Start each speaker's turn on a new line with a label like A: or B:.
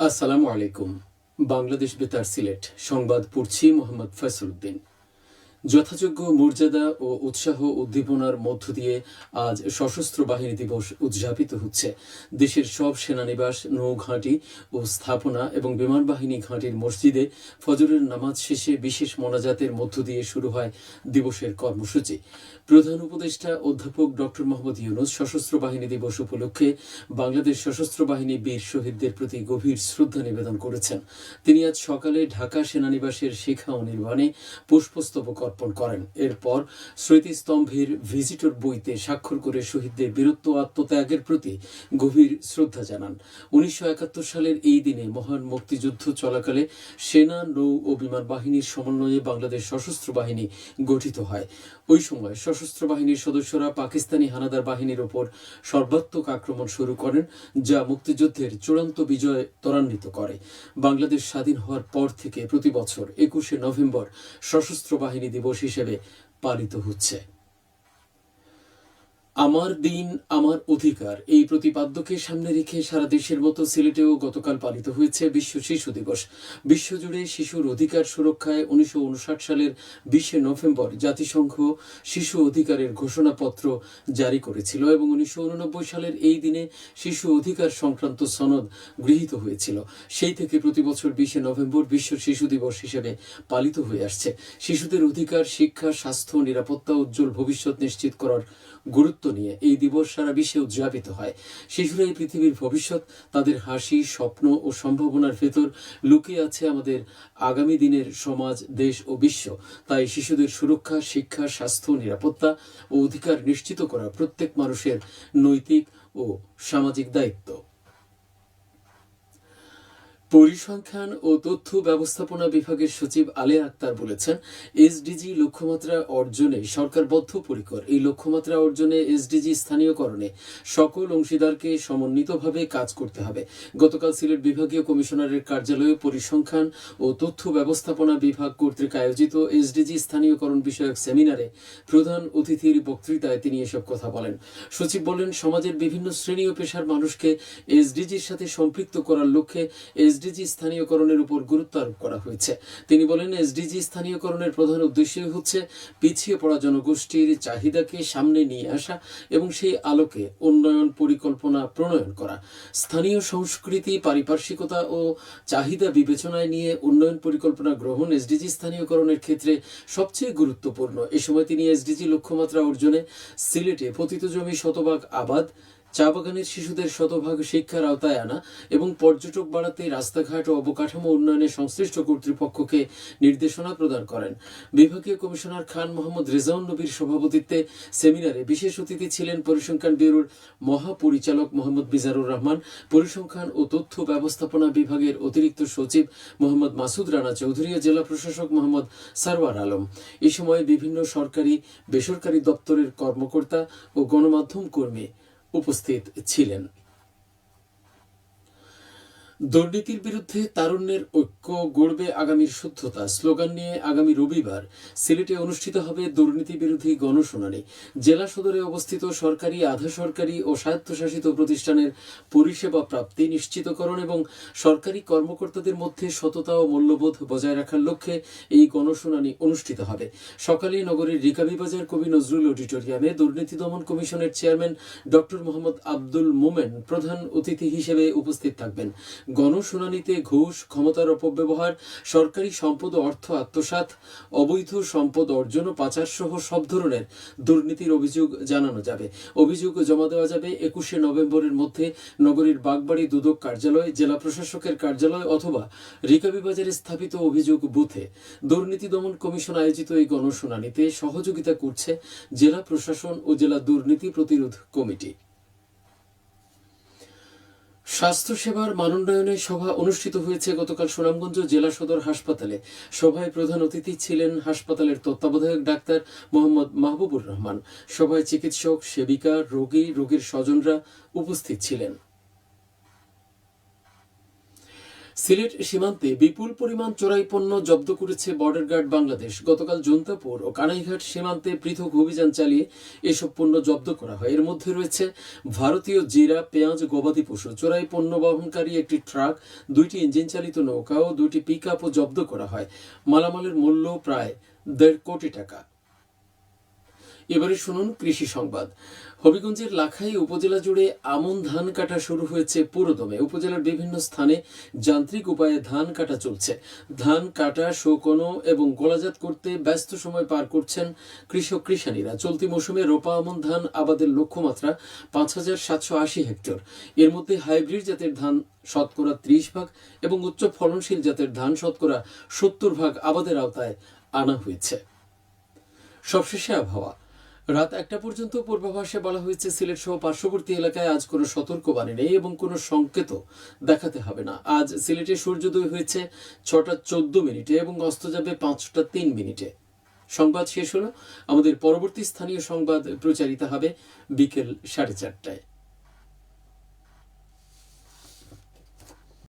A: আসসালামু আলাইকুম। বাংলাদেশ বেতার সিলেট সংবাদ পড়ছি মোহাম্মদ ফয়সল উদ্দিন। যথাযোগ্য মর্যাদা ও উৎসাহ উদ্দীপনার মধ্য দিয়ে আজ সশস্ত্র বাহিনী দিবস উদযাপিত হচ্ছে। দেশের সব সেনানিবাস, নৌঘাঁটি ও স্থাপনা এবং বিমান বাহিনী ঘাঁটির মসজিদে ফজরের নামাজ শেষে বিশেষ মোনাজাতের মধ্য দিয়ে শুরু হয় দিবসের কর্মসূচি। প্রধান উপদেষ্টা অধ্যাপক ডক্টর মোহাম্মদ ইউনূস সশস্ত্র বাহিনী দিবস উপলক্ষে বাংলাদেশ সশস্ত্র বাহিনী বীর শহীদদের প্রতি গভীর শ্রদ্ধা নিবেদন করেছেন। তিনি আজ সকালে ঢাকা সেনানিবাসের শিখা অনির্বাণে পুষ্পস্তবক অর্পণ করেন। এরপর স্মৃতিস্তম্ভের ভিজিটর বইতে স্বাক্ষর করে শহীদদের বীরত্ব আত্মত্যাগের প্রতি গভীর শ্রদ্ধা জানান। 1971 সালের এই দিনে মহান মুক্তিযুদ্ধ চলাকালে সেনা, নৌ ও বিমান বাহিনীর সমন্বয়ে বাংলাদেশ সশস্ত্র বাহিনী গঠিত হয়। ওই সময় সশস্ত্র বাহিনীর সদস্যরা পাকিস্তানি হানাদার বাহিনীর ওপর সর্বাত্মক আক্রমণ শুরু করেন, যা মুক্তিযুদ্ধের চূড়ান্ত বিজয় ত্বরান্বিত করে। বাংলাদেশ স্বাধীন হওয়ার পর থেকে প্রতি বছর 21শে নভেম্বর সশস্ত্র বাহিনী দিবস হিসেবে পালিত হচ্ছে। আমার দিন আমার অধিকার এই প্রতিপাদ্যকে সামনে রেখে সারা দেশের মতো সিলেটেও গতকাল পালিত হয়েছে বিশ্ব শিশু দিবস। বিশ্বজুড়ে শিশুর অধিকার সুরক্ষায় 1959 সালের 20শে নভেম্বর জাতিসংঘ শিশু অধিকারের ঘোষণাপত্র জারি করেছিল এবং 1989 সালের এই দিনে শিশু অধিকার সংক্রান্ত সনদ গৃহীত হয়েছিল। সেই থেকে প্রতি বছর 20শে নভেম্বর বিশ্ব শিশু দিবস হিসেবে পালিত হয়ে আসছে। শিশুদের অধিকার, শিক্ষা, স্বাস্থ্য, নিরাপত্তা, উজ্জ্বল ভবিষ্যৎ নিশ্চিত করার গুরুত্ব নিয়ে এই দিবস সারা বিশ্বে উদযাপিত হয়। শিশুরাই পৃথিবীর ভবিষ্যৎ। তাদের হাসি, স্বপ্ন ও সম্ভাবনার ভেতর লুকিয়ে আছে আমাদের আগামী দিনের সমাজ, দেশ ও বিশ্ব। তাই শিশুদের সুরক্ষা, শিক্ষা, স্বাস্থ্য, নিরাপত্তা ও অধিকার নিশ্চিত করা প্রত্যেক মানুষের নৈতিক ও সামাজিক দায়িত্ব। পরিসংখ্যান ও তথ্য ব্যবস্থাপনা বিভাগের সচিব আলেয়া আক্তার বলেছেন, এসডিজি লক্ষ্যমাত্রা অর্জনে সরকার বদ্ধপরিকর। এই লক্ষ্যমাত্রা অর্জনে এসডিজি স্থানীয়করণে সকল অংশীদারকে সমন্বিতভাবে কাজ করতে হবে। গতকাল সিলেট বিভাগীয় কমিশনারের কার্যালয়ে পরিসংখ্যান ও তথ্য ব্যবস্থাপনা বিভাগ কর্তৃক আয়োজিত এসডিজি স্থানীয়করণ বিষয়ক সেমিনারে প্রধান অতিথির বক্তৃতায় তিনি এসব কথা বলেন। সচিব বলেন, সমাজের বিভিন্ন শ্রেণী ও পেশার মানুষকে এসডিজির সাথে সম্পৃক্ত করার লক্ষ্যে এসডিজি স্থানীয়করণের উপর গুরুত্ব আরোপ করা হয়েছে। তিনি বলেন, এসডিজি স্থানীয়করণের প্রধান উদ্দেশ্যই হচ্ছে পিছিয়ে পড়া জনগোষ্ঠীর চাহিদাকে সামনে নিয়ে আসা এবং সেই আলোকে উন্নয়ন পরিকল্পনা প্রণয়ন করা। স্থানীয় সংস্কৃতি, পারিপার্শ্বিকতা ও চাহিদা বিবেচনায় নিয়ে উন্নয়ন পরিকল্পনা গ্রহণ এসডিজি স্থানীয়করণের ক্ষেত্রে সবচেয়ে গুরুত্বপূর্ণ। এ সময় তিনি এসডিজি লক্ষ্যমাত্রা অর্জনে সিলেটে পতিত জমি শতভাগ আবাদ, চা বাগানের শিশুদের শতভাগ শিক্ষার আওতায় আনা এবং পর্যটক বাড়াতে রাস্তাঘাট ও অবকাঠামো উন্নয়নে সংশ্লিষ্ট কর্তৃপক্ষকে নির্দেশনা প্রদান করেন। বিভাগীয় কমিশনার খান মোহাম্মদ রেজাউন নবীর সভাপতিত্বে সেমিনারে বিশেষ অতিথি ছিলেন পরিসংখ্যান ব্যুরোর মহাপরিচালক মোহাম্মদ মিজানুর রহমান, পরিসংখ্যান ও তথ্য ব্যবস্থাপনা বিভাগের অতিরিক্ত সচিব মোহাম্মদ মাসুদ রানা চৌধুরী ও জেলা প্রশাসক মোহাম্মদ সারওয়ার আলম। এই সময় বিভিন্ন সরকারি, বেসরকারি দপ্তরের কর্মকর্তা ও গণমাধ্যম কর্মী উপস্থিত ছিলেন। দুর্নীতির বিরুদ্ধে তারুণ্যের ঐক্য গড়বে আগামীর শুদ্ধতা স্লোগান নিয়ে আগামী রবিবার সিলেটে অনুষ্ঠিত হবে দুর্নীতি বিরোধী গণশুনানি। জেলা সদরে অবস্থিত সরকারি, আধা সরকারি ও স্বায়ত্তশাসিত প্রতিষ্ঠানের পরিষেবা প্রাপ্তি নিশ্চিতকরণ এবং সরকারি কর্মকর্তাদের মধ্যে সততা ও মূল্যবোধ বজায় রাখার লক্ষ্যে এই গণশুনানি অনুষ্ঠিত হবে। সকালে নগরীর রিকাবিবাজার কবি নজরুল অডিটোরিয়ামে দুর্নীতি দমন কমিশনের চেয়ারম্যান ডক্টর মোহাম্মদ আব্দুল মোমেন প্রধান অতিথি হিসেবে উপস্থিত থাকবেন। গণশুনানিতে ঘুষ, ক্ষমতার অপব্যবহার, সরকারি সম্পদ ও অর্থ আত্মসাৎ, অবৈধ সম্পদ অর্জন ও পাচার সহ সব ধরনের দুর্নীতির অভিযোগ জানানো যাবে। অভিযোগ জমা দেওয়া যাবে 21শে নভেম্বরের মধ্যে নগরীর বাগবাড়ি দুদক কার্যালয়, জেলা প্রশাসকের কার্যালয় অথবা রিকাবিবাজারে স্থাপিত অভিযোগ বুথে। দুর্নীতি দমন কমিশন আয়োজিত এই গণশুনানিতে সহযোগিতা করছে জেলা প্রশাসন ও জেলা দুর্নীতি প্রতিরোধ কমিটি। স্বাস্থ্যসেবার মানোন্নয়নে সভা অনুষ্ঠিত হয়েছে গতকাল সুনামগঞ্জ জেলা সদর হাসপাতালে। সভায় প্রধান অতিথি ছিলেন হাসপাতালের তত্ত্বাবধায়ক ডাক্তার মোহাম্মদ মাহবুবুর রহমান। সভায় চিকিৎসক, সেবিকা, রোগী, রোগীর স্বজনরা উপস্থিত ছিলেন। সিলেট সীমান্তে বিপুল পরিমাণ চোরাই পণ্য জব্দ করেছে বর্ডার গার্ড বাংলাদেশ। গতকাল জৈন্তাপুর ও কানাইঘাট সীমান্তে পৃথক অভিযান চালিয়ে এসব পণ্য জব্দ করা হয়। এর মধ্যে রয়েছে ভারতীয় জিরা, পেঁয়াজ, গবাদি পশু। চোরাই পণ্য বহনকারী একটি ট্রাক, 2টি ইঞ্জিন চালিত নৌকা ও 2টি পিকআপও জব্দ করা হয়। মালামালের মূল্য প্রায় 1.5 কোটি টাকা। এবারে শুনুন কৃষি সংবাদ। হবিগঞ্জের লাখাই উপজেলা জুড়ে আমন ধান কাটা শুরু হয়েছে পুরোদমে। উপজেলার বিভিন্ন স্থানে যান্ত্রিক উপায়ে ধান কাটা চলছে। ধান কাটা, শোকনো এবং গোলাজাত করতে ব্যস্ত সময় পার করছেন কৃষক কৃষানীরা। চলতি মৌসুমে রোপা আমন ধান আবাদের লক্ষ্যমাত্রা 5,780 হেক্টর। এর মধ্যে হাইব্রিড জাতের ধান শতকরা 30% এবং উচ্চ ফলনশীল জাতের ধান শতকরা 70% আবাদের আওতায় আনা হয়েছে। সবশেষে আবহাওয়া। রাত 1টা পর্যন্ত পূর্বাভাসে বলা হয়েছে সিলেট সহ পার্শ্ববর্তী এলাকায় আজ কোনো সতর্কবাণী নেই এবং কোনো সংকেত দেখাতে হবে না। আজ সিলেটে সূর্যোদয় হয়েছে 6টা 14 এবং অস্ত যাবে 5টা 3। সংবাদ শেষ হলো। আমাদের পরবর্তী স্থানীয় সংবাদ প্রচারিত হবে বিকেল 4:30টায়।